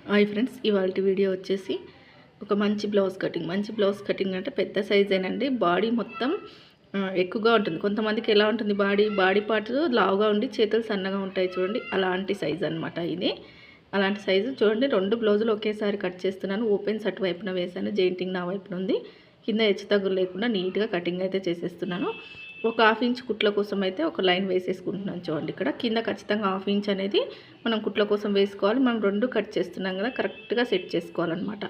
Hi friends, ఇవాళ video వచ్చేసి ఒక మంచి బ్లౌజ్ కటింగ్ అంటే పెద్ద సైజేనండి. బాడీ మొత్తం ఎక్కువగా ఉంటుంది. కొంతమందికి ఎలా ఉంటుంది, బాడీ పార్ట్ లావుగా ఉండి చేతులు సన్నగా ఉంటాయి చూడండి, అలాంటి సైజ్ అనమాట ఇది. అలాంటి సైజు చూడండి. 2 బ్లౌజులు ఒకేసారి కట్ చేస్తున్నాను. ఓపెన్స్ అటువైపున వేసాను, జెయింటింగ్ నా వైపున ఉంది. కింద హెచ్చు తగ్గులు లేకుండా నీట్గా కటింగ్ అయితే చేసేస్తున్నాను. ఒక 1/2 ఇంచ్ కుట్ల కోసం అయితే ఒక లైన్ వేసేసుకుంటున్నాను చూడండి. ఇక్కడ కింద ఖచ్చితంగా 1/2 ఇంచ్ అనేది మనం కుట్ల కోసం వేసుకోవాలి. మనం 2 కట్ చేస్తున్నాం కదా, కరెక్ట్గా సెట్ చేసుకోవాలన్నమాట.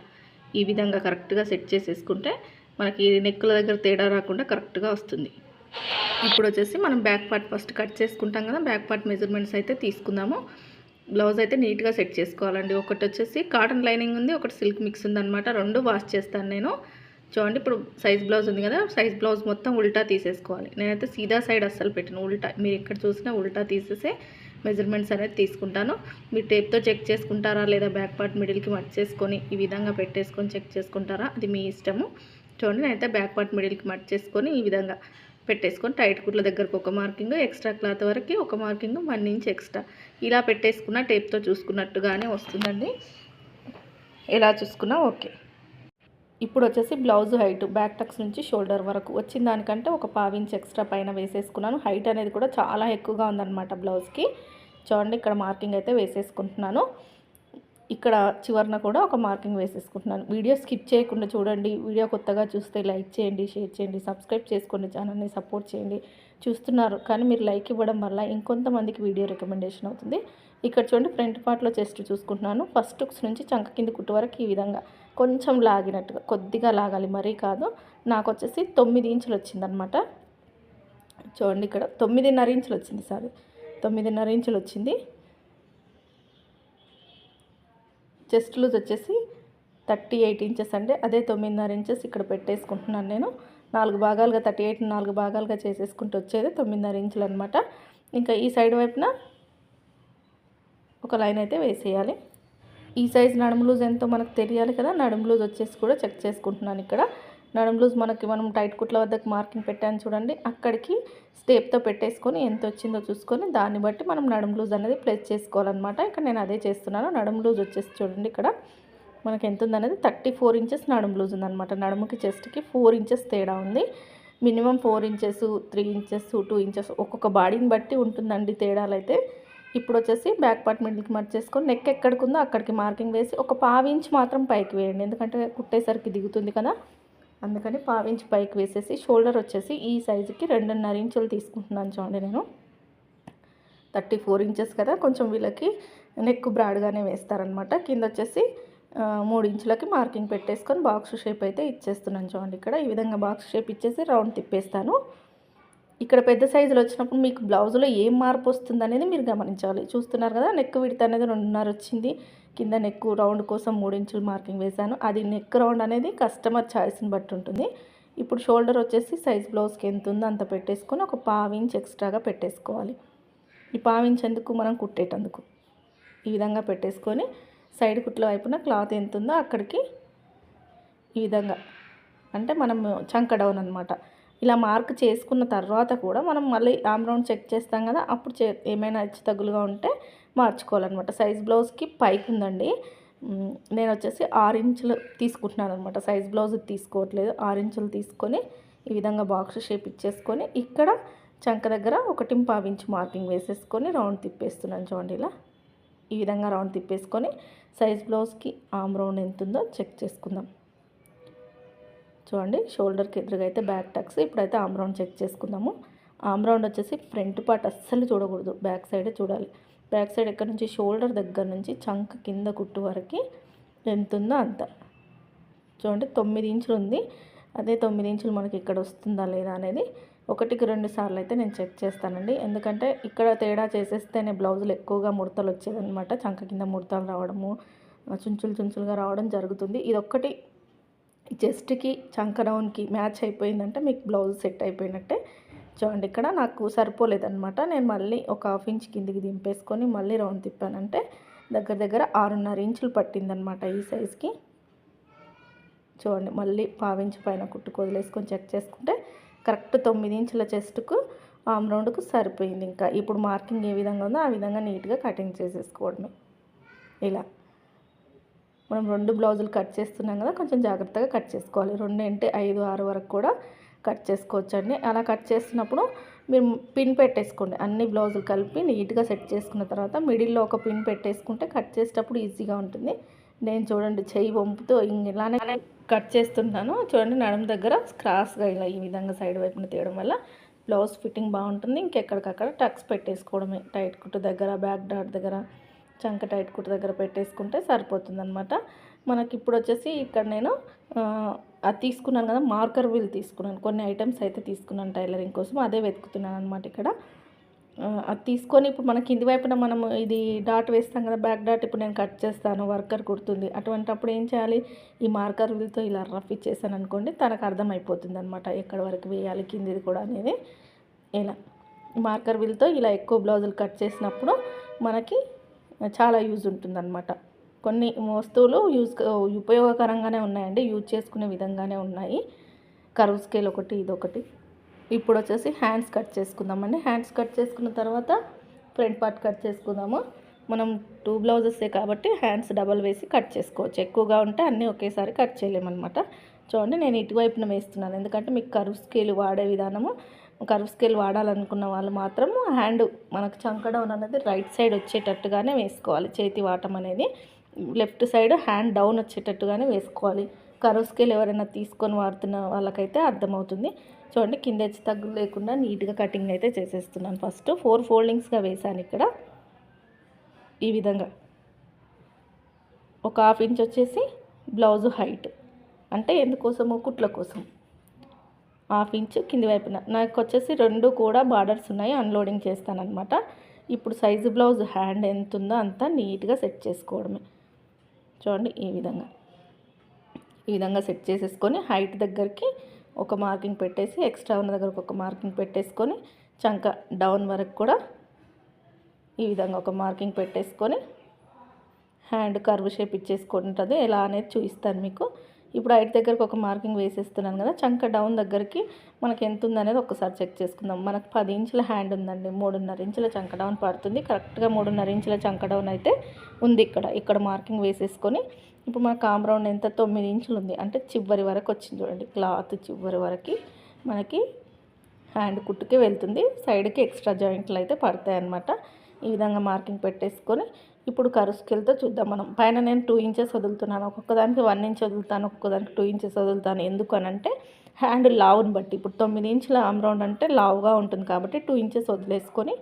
ఈ విధంగా కరెక్ట్గా సెట్ చేసేసుకుంటే మనకి నెక్కుల దగ్గర తేడా రాకుండా కరెక్ట్గా వస్తుంది. ఇప్పుడు వచ్చేసి మనం బ్యాక్ పార్ట్ ఫస్ట్ కట్ చేసుకుంటాం కదా, బ్యాక్ పార్ట్ మెజర్మెంట్స్ అయితే తీసుకుందాము. బ్లౌజ్ అయితే నీట్గా సెట్ చేసుకోవాలండి. ఒకటి వచ్చేసి కాటన్ లైనింగ్ ఉంది, ఒకటి సిల్క్ మిక్స్ ఉందన్నమాట. 2 వాష్ చేస్తాను నేను. చూడండి, ఇప్పుడు సైజ్ బ్లౌజ్ ఉంది కదా, సైజ్ బ్లౌజ్ మొత్తం ఉల్టా తీసేసుకోవాలి. నేనైతే సీదా సైడ్ అస్సలు పెట్టను, ఉల్టా. మీరు ఎక్కడ చూసినా ఉల్టా తీసేసే మెజర్మెంట్స్ అనేది తీసుకుంటాను. మీరు టేప్తో చెక్ చేసుకుంటారా లేదా బ్యాక్ పార్ట్ మిడిల్కి మర్చేసుకొని ఈ విధంగా పెట్టేసుకొని చెక్ చేసుకుంటారా, అది మీ ఇష్టము. చూడండి, నేనైతే బ్యాక్ పార్ట్ మిడిల్కి మర్చేసుకొని ఈ విధంగా పెట్టేసుకొని టైట్ కుట్ల దగ్గరకు ఒక మార్కింగ్, ఎక్స్ట్రా క్లాత్ వరకు ఒక మార్కింగ్, 1 ఇంచ్ ఎక్స్ట్రా ఇలా పెట్టేసుకున్న టేప్తో చూసుకున్నట్టుగానే వస్తుందండి. ఎలా చూసుకున్నా ఓకే. ఇప్పుడు వచ్చేసి బ్లౌజ్ హైట్ బ్యాక్ టక్స్ నుంచి షోల్డర్ వరకు వచ్చిన దానికంటే ఒక 1/2 ఇంచ్ ఎక్స్ట్రా పైన వేసేసుకున్నాను. హైట్ అనేది కూడా చాలా ఎక్కువగా ఉందన్నమాట బ్లౌజ్కి. చూడండి, ఇక్కడ మార్కింగ్ అయితే వేసేసుకుంటున్నాను. ఇక్కడ చివరన కూడా ఒక మార్కింగ్ వేసేసుకుంటున్నాను. వీడియో స్కిప్ చేయకుండా చూడండి. వీడియో కొత్తగా చూస్తే లైక్ చేయండి, షేర్ చేయండి, సబ్స్క్రైబ్ చేసుకోండి, ఛానల్ని సపోర్ట్ చేయండి. చూస్తున్నారు కానీ మీరు లైక్ ఇవ్వడం వల్ల ఇంకొంతమందికి వీడియో రికమెండేషన్ అవుతుంది. ఇక్కడ చూడండి, ఫ్రంట్ పార్ట్లో చెస్ట్ చూసుకుంటున్నాను. ఫస్ట్ హుక్స్ నుంచి చంక కింద కుట్టు వరకు ఈ విధంగా కొంచెం లాగినట్టుగా, కొద్దిగా లాగాలి, మరీ కాదు. నాకు వచ్చేసి 9 ఇంచులు వచ్చిందనమాట. చూడండి, ఇక్కడ 9.5 ఇంచులు వచ్చింది, 9.5 ఇంచులు వచ్చింది. చెస్ట్ లూజ్ వచ్చేసి 38 ఇంచెస్ అండి. అదే 9.5 ఇంచెస్ ఇక్కడ పెట్టేసుకుంటున్నాను నేను. 4 భాగాలుగా 38 4 భాగాలుగా చేసేసుకుంటూ వచ్చేది 9.5 ఇంచులు అనమాట. ఇంకా ఈ సైడ్ వైపున ఒక లైన్ అయితే వేసేయాలి. ఈ సైజ్ నడుము లూజ్ ఎంతో మనకు తెలియాలి కదా. నడుము లూజ్ వచ్చేసి కూడా చెక్ చేసుకుంటున్నాను. ఇక్కడ నడుము లూజ్ మనం టైట్ కుట్ల వద్దకు మార్కింగ్ పెట్టాను చూడండి, అక్కడికి స్టేప్తో పెట్టేసుకొని ఎంత వచ్చిందో చూసుకొని దాన్ని బట్టి మనం నడుము లూజ్ అనేది ప్లేస్ చేసుకోవాలన్నమాట. ఇక్కడ నేను అదే చేస్తున్నాను. నడుము లూజ్ వచ్చేసి చూడండి, ఇక్కడ మనకి ఎంత ఉందనేది 34 ఇంచెస్ నడుము లూజ్ ఉందన్నమాట. నడుముకి చెస్ట్కి 4 ఇంచెస్ తేడా ఉంది. మినిమం 4 ఇంచెస్, 3 ఇంచెస్, 2 ఇంచెస్ ఒక్కొక్క బాడీని బట్టి ఉంటుందండి తేడాలు అయితే. ఇప్పుడు వచ్చేసి బ్యాక్ పార్ట్ మిడిల్కి మర్చేసుకొని నెక్ ఎక్కడికి ఉందో అక్కడికి మార్కింగ్ వేసి ఒక 1/2 ఇంచ్ మాత్రం పైకి వేయండి, ఎందుకంటే కుట్టేసరికి దిగుతుంది కదా. అందుకని 1/2 ఇంచ్ పైకి వేసేసి షోల్డర్ వచ్చేసి ఈ సైజుకి 2.5 ఇంచులు తీసుకుంటున్నాను చూడండి. నేను 34 ఇంచెస్ కదా, కొంచెం వీళ్ళకి నెక్ బ్రాడ్గానే వేస్తారనమాట. కింద వచ్చేసి 3 ఇంచులకి మార్కింగ్ పెట్టేసుకొని బాక్స్ షేప్ అయితే ఇచ్చేస్తున్నాను చూడండి. ఇక్కడ ఈ విధంగా బాక్స్ షేప్ ఇచ్చేసి రౌండ్ తిప్పేస్తాను. ఇక్కడ పెద్ద సైజులు వచ్చినప్పుడు మీకు బ్లౌజ్లో ఏం మార్పు వస్తుంది అనేది మీరు గమనించాలి. చూస్తున్నారు కదా, నెక్ విడ్త్ అనేది 2.5 వచ్చింది. కింద నెక్ రౌండ్ కోసం 3 ఇంచులు మార్కింగ్ వేశాను. అది నెక్ రౌండ్ అనేది కస్టమర్ చాయిస్ని బట్టి ఉంటుంది. ఇప్పుడు షోల్డర్ వచ్చేసి సైజ్ బ్లౌజ్కి ఎంత ఉందో అంత పెట్టేసుకొని ఒక 1/2 ఇంచ్ ఎక్స్ట్రాగా పెట్టేసుకోవాలి. ఈ 1/2 ఇంచ్ ఎందుకు, మనం కుట్టేటందుకు. ఈ విధంగా పెట్టేసుకొని సైడ్ కుట్ల వైపున క్లాత్ ఎంత ఉందో అక్కడికి ఈ విధంగా, అంటే మనం చంక డౌన్ అనమాట. ఇలా మార్క్ చేసుకున్న తర్వాత కూడా మనం మళ్ళీ ఆమ్ రౌండ్ చెక్ చేస్తాం కదా, అప్పుడు ఏమైనా హెచ్చు తగ్గులుగా ఉంటే మార్చుకోవాలన్నమాట. సైజ్ బ్లౌజ్కి పైకి ఉందండి. నేను వచ్చేసి 6 ఇంచులు తీసుకుంటున్నాను అనమాట. సైజ్ బ్లౌజ్ తీసుకోవట్లేదు. 6 ఇంచులు తీసుకొని ఈ విధంగా బాక్స్ షేప్ ఇచ్చేసుకొని ఇక్కడ చంక దగ్గర 1.5 ఇంచ్ మార్కింగ్ వేసేసుకొని రౌండ్ తిప్పేస్తున్నాను చూడండి. ఇలా ఈ విధంగా రౌండ్ తిప్పేసుకొని సైజ్ బ్లౌజ్కి ఆమ్ రౌండ్ ఎంత ఉందో చెక్ చేసుకుందాం. చూడండి, షోల్డర్కి ఎదురుగా అయితే బ్యాక్ టక్స్. ఇప్పుడైతే ఆమ్ రౌండ్ చెక్ చేసుకుందాము. ఆమ్ రౌండ్ వచ్చేసి ఫ్రంట్ పార్ట్ అస్సలు చూడకూడదు, బ్యాక్ సైడే చూడాలి. బ్యాక్ సైడ్ ఎక్కడ నుంచి, షోల్డర్ దగ్గర నుంచి చంక కింద కుట్టు వరకు ఎంత ఉందో అంత. చూడండి, 9 ఇంచులు ఉంది. అదే 9 ఇంచులు మనకి ఇక్కడ వస్తుందా లేదా అనేది 1కి 2 సార్లు అయితే నేను చెక్ చేస్తానండి. ఎందుకంటే ఇక్కడ తేడా చేసేస్తేనే బ్లౌజులు ఎక్కువగా ముడతలు వచ్చేదనమాట. చంక కింద ముడతలు రావడము, చుంచులుగా రావడం జరుగుతుంది. ఇదొక్కటి చెస్ట్కి చంక డౌన్కి మ్యాచ్ అయిపోయిందంటే మీకు బ్లౌజ్ సెట్ అయిపోయినట్టే. చూడండి, ఇక్కడ నాకు సరిపోలేదనమాట. నేను మళ్ళీ ఒక 1/2 ఇంచ్ కిందికి దింపేసుకొని మళ్ళీ రౌండ్ తిప్పానంటే దగ్గర 6.5 ఇంచులు పట్టిందనమాట ఈ సైజ్కి. చూడండి, మళ్ళీ 1/2 ఇంచ్ పైన కుట్టుకు వదిలేసుకొని చెక్ చేసుకుంటే కరెక్ట్ 9 ఇంచుల చెస్ట్కు ఆమ్ రౌండ్కు సరిపోయింది. ఇంకా ఇప్పుడు మార్కింగ్ ఏ విధంగా ఉందో ఆ విధంగా నీట్గా కటింగ్ చేసేసుకోవడమే. ఇలా మనం 2 బ్లౌజులు కట్ చేస్తున్నాం కదా, కొంచెం జాగ్రత్తగా కట్ చేసుకోవాలి. 2 అంటే 5, 6 వరకు కూడా కట్ చేసుకోవచ్చండి. అలా కట్ చేస్తున్నప్పుడు మీరు పిన్ పెట్టేసుకోండి. అన్ని బ్లౌజులు కలిపి నీట్గా సెట్ చేసుకున్న తర్వాత మిడిల్లో ఒక పిన్ పెట్టేసుకుంటే కట్ చేసేటప్పుడు ఈజీగా ఉంటుంది. నేను చూడండి చెయ్యి వంపుతూ ఇలానే కట్ చేస్తుంటాను. చూడండి నడుము దగ్గర క్రాస్గా ఇలా ఈ విధంగా సైడ్ వైపున తీయడం వల్ల బ్లౌజ్ ఫిట్టింగ్ బాగుంటుంది. ఇంకెక్కడికక్కడ టక్స్ పెట్టేసుకోవడమే. టైట్ కుట్టు దగ్గర, బ్యాక్ డాట్ దగ్గర, చంక టైట్ కుట్టు దగ్గర పెట్టేసుకుంటే సరిపోతుందనమాట. మనకి ఇప్పుడు వచ్చేసి ఇక్కడ నేను అది తీసుకున్నాను కదా, మార్కర్ వీల్ తీసుకున్నాను. కొన్ని ఐటమ్స్ అయితే తీసుకున్నాను టైలరింగ్ కోసం, అదే వెతుకుతున్నాను అనమాట ఇక్కడ. అది తీసుకొని ఇప్పుడు మన కింది వైపున మనం ఇది డాట్ వేస్తాం కదా, బ్యాక్ డాట్ ఇప్పుడు నేను కట్ చేస్తాను, వర్కర్ కుడుతుంది. అటువంటప్పుడు ఏం చేయాలి, ఈ మార్కర్ వీల్తో ఇలా రఫ్ ఇచ్చేసాను అనుకోండి, తనకు అర్థమైపోతుంది అనమాట ఎక్కడి వరకు వేయాలి కిందిది కూడా అనేది. ఇలా మార్కర్ వీల్తో ఇలా ఎక్కువ బ్లౌజులు కట్ చేసినప్పుడు మనకి చాలా యూజ్ ఉంటుందన్నమాట. కొన్ని వస్తువులు ఉపయోగకరంగానే ఉన్నాయండి, యూజ్ చేసుకునే విధంగానే ఉన్నాయి. కర్వ్ స్కేల్ ఒకటి, ఇదొకటి. ఇప్పుడు వచ్చేసి హ్యాండ్స్ కట్ చేసుకుందామండి. హ్యాండ్స్ కట్ చేసుకున్న తర్వాత ఫ్రంట్ పార్ట్ కట్ చేసుకుందాము. మనం 2 బ్లౌజెసే కాబట్టి హ్యాండ్స్ డబల్ వేసి కట్ చేసుకోవచ్చు. ఎక్కువగా ఉంటే అన్నీ ఒకేసారి కట్ చేయలేమన్నమాట. చూడండి నేను ఇటువైపున వేస్తున్నాను, ఎందుకంటే మీకు కర్వ్ స్కేల్ వాడే విధానము, కర్వ్ స్కేల్ వాడాలనుకున్న వాళ్ళు మాత్రం హ్యాండ్ మనకు చంక డౌన్ అనేది రైట్ సైడ్ వచ్చేటట్టుగానే వేసుకోవాలి. చేతి వాటం అనేది లెఫ్ట్ సైడ్ హ్యాండ్ డౌన్ వచ్చేటట్టుగానే వేసుకోవాలి. కర్వ్ స్కేల్ ఎవరైనా తీసుకొని వాడుతున్న వాళ్ళకైతే అర్థమవుతుంది. చూడండి కింద హెచ్చు తగ్గులు లేకుండా నీట్గా కటింగ్ అయితే చేసేస్తున్నాను. ఫస్ట్ 4 ఫోల్డింగ్స్గా వేసాను ఇక్కడ ఈ విధంగా. ఒక 1/2 ఇంచ్ వచ్చేసి బ్లౌజు హైట్, అంటే ఎందుకోసమో కుట్ల కోసం 1/2 ఇంచ్ కింది వైపున. నాకు వచ్చేసి 2 కూడా బార్డర్స్ ఉన్నాయి, అన్లోడింగ్ చేస్తానన్నమాట. ఇప్పుడు సైజు బ్లౌజ్ హ్యాండ్ ఎంత ఉందో అంతా నీట్గా సెట్ చేసుకోవడమే. చూడండి ఈ విధంగా సెట్ చేసేసుకొని హైట్ దగ్గరికి ఒక మార్కింగ్ పెట్టేసి, ఎక్స్ట్రా ఉన్న దగ్గరకు ఒక మార్కింగ్ పెట్టేసుకొని, చంక డౌన్ వరకు కూడా ఈ విధంగా ఒక మార్కింగ్ పెట్టేసుకొని హ్యాండ్ కర్వ్ షేప్ ఇచ్చేసుకుంటుంది. ఎలా అనేది చూపిస్తాను మీకు. ఇప్పుడు హైట్ దగ్గరకు ఒక మార్కింగ్ వేసేస్తున్నాను కదా, చంక డౌన్ దగ్గరికి మనకి ఎంత ఉందనేది ఒకసారి చెక్ చేసుకుందాం. మనకు 10 ఇంచుల హ్యాండ్ ఉందండి, 3.5 ఇంచుల చంక డౌన్ పడుతుంది. కరెక్ట్గా 3.5 ఇంచుల చంక డౌన్ అయితే ఉంది. ఇక్కడ మార్కింగ్ వేసేసుకొని ఇప్పుడు మన కామ్ రౌండ్ ఎంత 9 ఇంచులు ఉంది, అంటే చివరి వరకు వచ్చింది. చూడండి క్లాత్ చివరి వరకు మనకి హ్యాండ్ కుట్టుకే వెళ్తుంది. సైడ్కి ఎక్స్ట్రా జాయింట్లు అయితే పడతాయి అన్నమాట. ఈ విధంగా మార్కింగ్ పెట్టేసుకొని ఇప్పుడు కర్వ్ స్కేల్తో చూద్దాం మనం. పైన నేను 2 ఇంచెస్ వదులుతున్నాను, ఒక్కొక్కదానికి 1 ఇంచ్ వదులుతాను, ఒక్కొక్కదానికి 2 ఇంచెస్ వదులుతాను. ఎందుకు అనంటే హ్యాండ్ లావుని బట్టి. ఇప్పుడు 9 ఇంచుల ఆమ్ రౌండ్ అంటే లావుగా ఉంటుంది కాబట్టి 2 ఇంచెస్ వదిలేసుకొని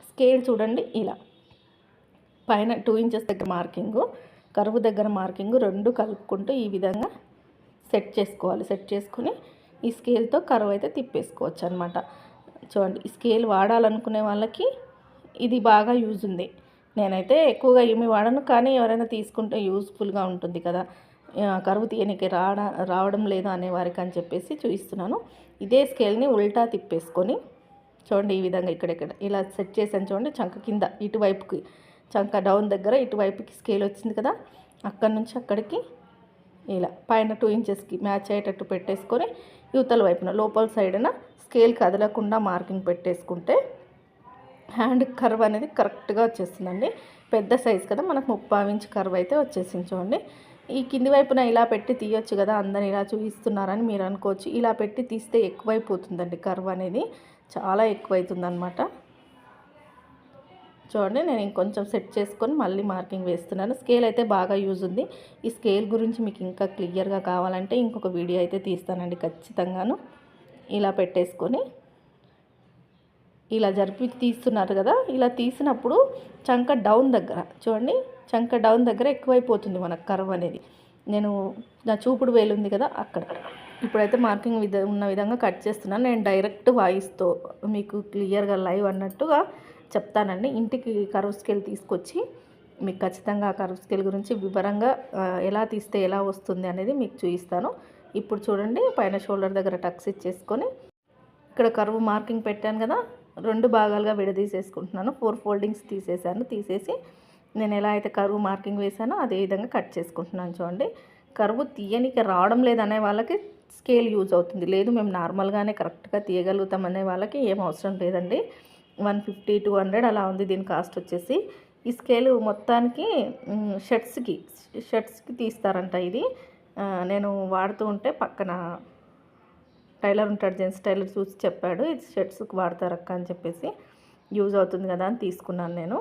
స్కేల్ చూడండి ఇలా పైన 2 ఇంచెస్ దగ్గర మార్కింగు, కర్వ్ దగ్గర మార్కింగు 2 కలుపుకుంటూ ఈ విధంగా సెట్ చేసుకోవాలి. సెట్ చేసుకొని ఈ స్కేల్తో కర్వ్ అయితే తిప్పేసుకోవచ్చు అనమాట. చూడండి ఈ స్కేల్ వాడాలనుకునే వాళ్ళకి ఇది బాగా యూజ్ ఉంది. నేనైతే ఎక్కువగా ఏమి వాడను, కానీ ఎవరైనా తీసుకుంటే యూస్ఫుల్గా ఉంటుంది కదా, కరువు తీయనికి రావడం లేదు అనేవారికి అని చెప్పేసి చూపిస్తున్నాను. ఇదే స్కేల్ని ఉల్టా తిప్పేసుకొని చూడండి ఈ విధంగా ఇక్కడ ఇలా సెట్ చేసాను. చూడండి చంక కింద ఇటువైపుకి, చంక డౌన్ దగ్గర ఇటువైపుకి స్కేల్ వచ్చింది కదా, అక్కడి నుంచి అక్కడికి ఇలా పైన 2 ఇంచెస్కి మ్యాచ్ అయ్యేటట్టు పెట్టేసుకొని యువతల వైపున లోపల సైడ్న స్కేల్ కదలకుండా మార్కింగ్ పెట్టేసుకుంటే హ్యాండ్ కర్వ్ అనేది కరెక్ట్గా వచ్చేస్తుందండి. పెద్ద సైజ్ కదా, మనకు 30 ఇంచ్ కర్వ్ అయితే వచ్చేసింది. చూడండి ఈ కింది వైపున ఇలా పెట్టి తీయొచ్చు కదా, అందరు ఇలా చూపిస్తున్నారని మీరు అనుకోవచ్చు. ఇలా పెట్టి తీస్తే ఎక్కువైపోతుందండి, కర్వ్ అనేది చాలా ఎక్కువైతుంది అనమాట. చూడండి నేను ఇంకొంచెం సెట్ చేసుకొని మళ్ళీ మార్కింగ్ వేస్తున్నాను. స్కేల్ అయితే బాగా యూజ్ ఉంది. ఈ స్కేల్ గురించి మీకు ఇంకా క్లియర్గా కావాలంటే ఇంకొక వీడియో అయితే తీస్తానండి ఖచ్చితంగాను. ఇలా పెట్టేసుకొని ఇలా జరిపి తీస్తున్నారు కదా, ఇలా తీసినప్పుడు చంక డౌన్ దగ్గర చూడండి, చంక డౌన్ దగ్గర ఎక్కువైపోతుంది మనకు కర్వ్ అనేది. నేను నా చూపుడు వేలు ఉంది కదా అక్కడ ఇప్పుడైతే మార్కింగ్ ఉన్న విధంగా కట్ చేస్తున్నాను. నేను డైరెక్ట్ వాయిస్తో మీకు క్లియర్గా లైవ్ అన్నట్టుగా చెప్తానండి. ఇంటికి కర్వ్ స్కేల్ తీసుకొచ్చి మీకు ఖచ్చితంగా ఆ కర్వ్ స్కేల్ గురించి వివరంగా ఎలా తీస్తే ఎలా వస్తుంది అనేది మీకు చూపిస్తాను. ఇప్పుడు చూడండి పైన షోల్డర్ దగ్గర టక్స్ ఇచ్చేసుకొని ఇక్కడ కర్వ్ మార్కింగ్ పెట్టాను కదా, 2 భాగాలుగా విడదీసేసుకుంటున్నాను. 4 ఫోల్డింగ్స్ తీసేసి నేను ఎలా అయితే కర్వ్ మార్కింగ్ వేసానో అదే విధంగా కట్ చేసుకుంటున్నాను. చూడండి కర్వ్ తీయనికి రావడం లేదనే వాళ్ళకి స్కేల్ యూజ్ అవుతుంది. లేదు మేము నార్మల్గానే కరెక్ట్గా తీయగలుగుతాం అనే వాళ్ళకి ఏం అవసరం లేదండి. 150-200 అలా ఉంది దీని కాస్ట్ వచ్చేసి. ఈ స్కేలు మొత్తానికి షర్ట్స్కి తీస్తారంట ఇది. నేను వాడుతూ ఉంటే పక్కన టైలర్ ఉంటాడు, జెంట్స్ టైలర్, చూసి చెప్పాడు ఇది షర్ట్స్కి వాడతారక్క అని చెప్పేసి. యూజ్ అవుతుంది కదా అని తీసుకున్నాను నేను.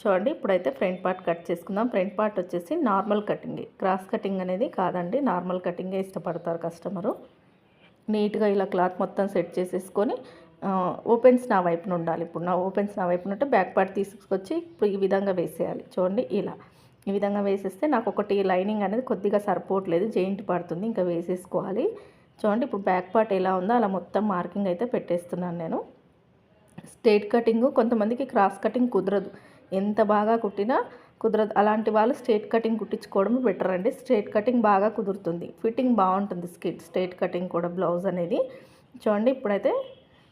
చూడండి ఇప్పుడైతే ఫ్రంట్ పార్ట్ కట్ చేసుకుందాం. ఫ్రంట్ పార్ట్ వచ్చేసి నార్మల్ కటింగ్, క్రాస్ కటింగ్ అనేది కాదండి, నార్మల్ కటింగే ఇష్టపడతారు కస్టమరు. నీట్గా ఇలా క్లాత్ మొత్తం సెట్ చేసేసుకొని ఓపెన్స్ నా వైపున ఉండాలి. ఇప్పుడు నా ఓపెన్స్ నా వైపున ఉంటే బ్యాక్ పార్ట్ తీసుకొచ్చి ఇప్పుడు ఈ విధంగా వేసేయాలి. చూడండి ఇలా ఈ విధంగా వేసేస్తే నాకు ఒకటి లైనింగ్ అనేది కొద్దిగా సరిపోవట్లేదు, జెయింట్ పడుతుంది, ఇంకా వేసేసుకోవాలి. చూడండి ఇప్పుడు బ్యాక్ పార్ట్ ఎలా ఉందో అలా మొత్తం మార్కింగ్ అయితే పెట్టేస్తున్నాను నేను. స్ట్రైట్ కటింగ్ కొంతమందికి క్రాస్ కటింగ్ కుదరదు, ఎంత బాగా కుట్టినా కుదరదు. అలాంటి వాళ్ళు స్ట్రైట్ కటింగ్ కుట్టించుకోవడం బెటర్ అండి. స్ట్రైట్ కటింగ్ బాగా కుదురుతుంది, ఫిట్టింగ్ బాగుంటుంది స్ట్రైట్ కటింగ్ కూడా బ్లౌజ్ అనేది. చూడండి ఇప్పుడైతే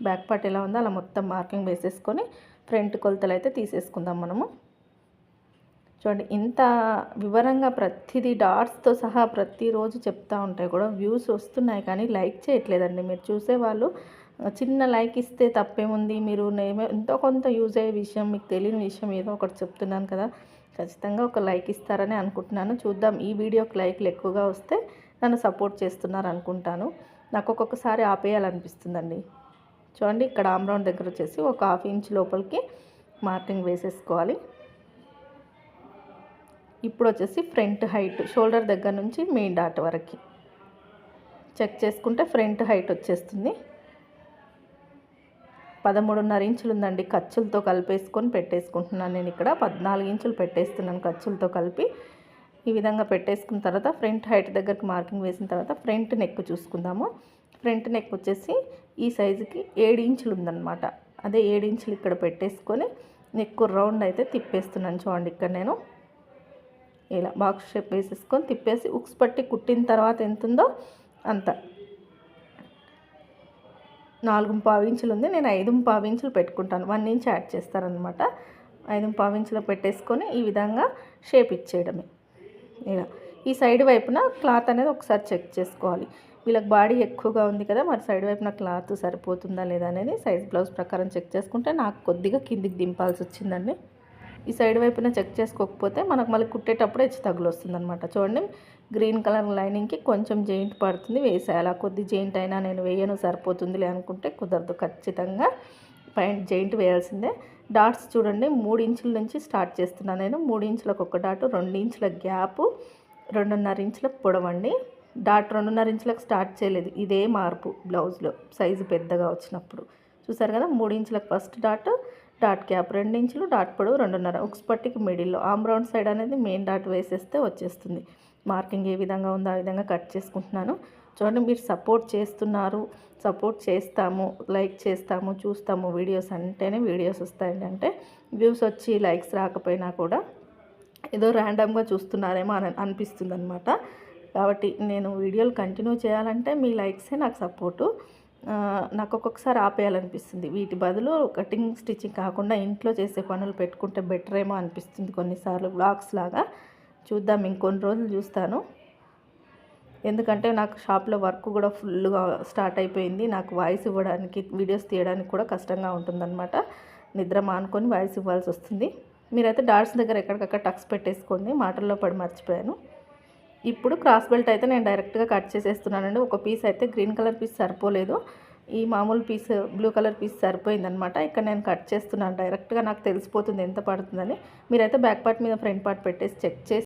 బ్యాక్ పార్ట్ ఎలా ఉందో అలా మొత్తం మార్కింగ్ వేసేసుకొని ఫ్రంట్ కొలతలు అయితే తీసేసుకుందాం మనము. చూడండి ఇంత వివరంగా ప్రతిదీ డాట్స్తో సహా ప్రతిరోజు చెప్తా ఉంటాయి కూడా వ్యూస్ వస్తున్నాయి, కానీ లైక్ చేయట్లేదండి. మీరు చూసేవాళ్ళు చిన్న లైక్ ఇస్తే తప్పేముంది, మీరు ఎంతో కొంత యూజ్ అయ్యే విషయం, మీకు తెలియని విషయం ఏదో ఒకటి చెప్తున్నాను కదా, ఖచ్చితంగా ఒక లైక్ ఇస్తారని అనుకుంటున్నాను. చూద్దాం, ఈ వీడియోకి లైక్లు ఎక్కువగా వస్తే నన్ను సపోర్ట్ చేస్తున్నారు అనుకుంటాను. నాకు ఒక్కొక్కసారి ఆపేయాలనిపిస్తుందండి. చూడండి ఇక్కడ ఆమ్ రౌండ్ దగ్గర వచ్చేసి ఒక 1/2 ఇంచ్ లోపలికి మార్కింగ్ వేసేసుకోవాలి. ఇప్పుడు వచ్చేసి ఫ్రంట్ హైట్ షోల్డర్ దగ్గర నుంచి మెయిన్ డాట్ వరకు చెక్ చేసుకుంటే ఫ్రంట్ హైట్ వచ్చేస్తుంది. 13.5 ఇంచులు ఉందండి, ఖర్చులతో కలిపేసుకొని పెట్టేసుకుంటున్నాను నేను. ఇక్కడ 14 ఇంచులు పెట్టేస్తున్నాను ఖర్చులతో కలిపి. ఈ విధంగా పెట్టేసుకున్న తర్వాత ఫ్రంట్ హైట్ దగ్గరికి మార్కింగ్ వేసిన తర్వాత ఫ్రంట్ నెక్ చూసుకుందాము. ఫ్రంట్ నెక్ వచ్చేసి ఈ సైజుకి 7 ఇంచులు ఉందన్నమాట. అదే 7 ఇంచులు ఇక్కడ పెట్టేసుకొని నెక్ రౌండ్ అయితే తిప్పేస్తున్నాను. చూడండి ఇక్కడ నేను ఇలా బాక్స్ షేప్ వేసేసుకొని తిప్పేసి ఉక్స్ పట్టి కుట్టిన తర్వాత ఎంత ఉందో అంత 4.25 ఇంచులు ఉంది, నేను 5.25 ఇంచులు పెట్టుకుంటాను. 1 ఇంచ్ యాడ్ చేస్తారనమాట. 5.25 ఇంచులు పెట్టేసుకొని ఈ విధంగా షేప్ ఇచ్చేయడమే. ఇలా ఈ సైడ్ వైపున క్లాత్ అనేది ఒకసారి చెక్ చేసుకోవాలి. వీళ్ళకి బాడీ ఎక్కువగా ఉంది కదా, మరి సైడ్ వైపున క్లాత్ సరిపోతుందా లేదా అనేది సైజ్ బ్లౌజ్ ప్రకారం చెక్ చేసుకుంటే నాకు కొద్దిగా కిందికి దింపాల్సి వచ్చిందండి. ఈ సైడ్ వైపున చెక్ చేసుకోకపోతే మనకు మళ్ళీ కుట్టేటప్పుడు హెచ్చు తగులు వస్తుంది అనమాట. చూడండి గ్రీన్ కలర్ లైనింగ్కి కొంచెం జెయింట్ పడుతుంది, వేసేయాలి. కొద్ది జెయింట్ అయినా నేను వేయను సరిపోతుందిలే అనుకుంటే కుదరదు, ఖచ్చితంగా పైన జెయింట్ వేయాల్సిందే. డాట్స్ చూడండి 3 ఇంచుల నుంచి స్టార్ట్ చేస్తున్నాను నేను. 3 ఇంచులకు ఒక డాటు, 2 ఇంచుల గ్యాపు, 2.5 ఇంచుల పొడవండి. డాట్ 2.5 ఇంచులకు స్టార్ట్ చేయలేదు, ఇదే మార్పు బ్లౌజ్లో సైజు పెద్దగా వచ్చినప్పుడు. చూసారు కదా 3 ఇంచులకు ఫస్ట్ డాట్, డాట్ గ్యాప్ 2 ఇంచులు, డాట్ పొడవు 2.5. ఉక్స్ పట్టికి మిడిల్లో ఆమ్ రౌండ్ సైడ్ అనేది మెయిన్ డాట్ వేసేస్తే వచ్చేస్తుంది. మార్కింగ్ ఏ విధంగా ఉందో ఆ విధంగా కట్ చేసుకుంటున్నాను. చూడండి మీరు సపోర్ట్ చేస్తున్నారు, సపోర్ట్ చేస్తాము, లైక్ చేస్తాము, చూస్తాము వీడియోస్ అంటేనే వీడియోస్ వస్తాయండి. అంటే వ్యూస్ వచ్చి లైక్స్ రాకపోయినా కూడా ఏదో ర్యాండమ్గా చూస్తున్నారేమో అని అనిపిస్తుంది అనమాట. కాబట్టి నేను వీడియోలు కంటిన్యూ చేయాలంటే మీ లైక్సే నాకు సపోర్టు. నాకు ఒక్కొక్కసారి ఆపేయాలనిపిస్తుంది, వీటి బదులు కటింగ్ స్టిచ్చింగ్ కాకుండా ఇంట్లో చేసే పనులు పెట్టుకుంటే బెటర్ ఏమో అనిపిస్తుంది కొన్నిసార్లు బ్లాగ్స్ లాగా. చూద్దాం, ఇంకొన్ని రోజులు చూస్తాను. ఎందుకంటే నాకు షాప్లో వర్క్ కూడా ఫుల్గా స్టార్ట్ అయిపోయింది. నాకు వాయిస్ ఇవ్వడానికి, వీడియోస్ తీయడానికి కూడా కష్టంగా ఉంటుందన్నమాట. నిద్ర మానుకొని వాయిస్ ఇవ్వాల్సి వస్తుంది. మీరైతే డాట్స్ దగ్గర ఎక్కడికక్కడ టక్స్ పెట్టేసుకోండి, మాటల్లో పడి మర్చిపోయాను. ఇప్పుడు క్రాస్ బెల్ట్ అయితే నేను డైరెక్ట్గా కట్ చేసేస్తున్నానండి. ఒక పీస్ అయితే గ్రీన్ కలర్ పీస్ సరిపోలేదు, ఈ మామూలు పీస్ బ్లూ కలర్ పీస్ సరిపోయిందనమాట. ఇక్కడ నేను కట్ చేస్తున్నాను డైరెక్ట్గా, నాకు తెలిసిపోతుంది ఎంత పడుతుందని. మీరైతే బ్యాక్ పార్ట్ మీద ఫ్రంట్ పార్ట్ పెట్టేసి చెక్ చేసి